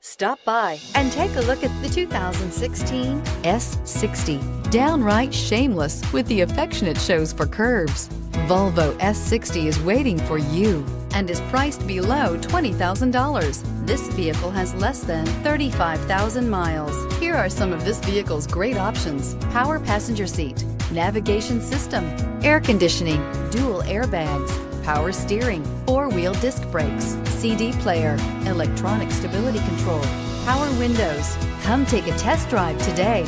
Stop by and take a look at the 2016 S60. Downright shameless with the affection it shows for curves. Volvo S60 is waiting for you and is priced below $20,000. This vehicle has less than 35,000 miles. Here are some of this vehicle's great options: power passenger seat, navigation system, air conditioning, dual airbags, power steering, four-wheel disc brakes, CD player, electronic stability control, power windows. Come take a test drive today.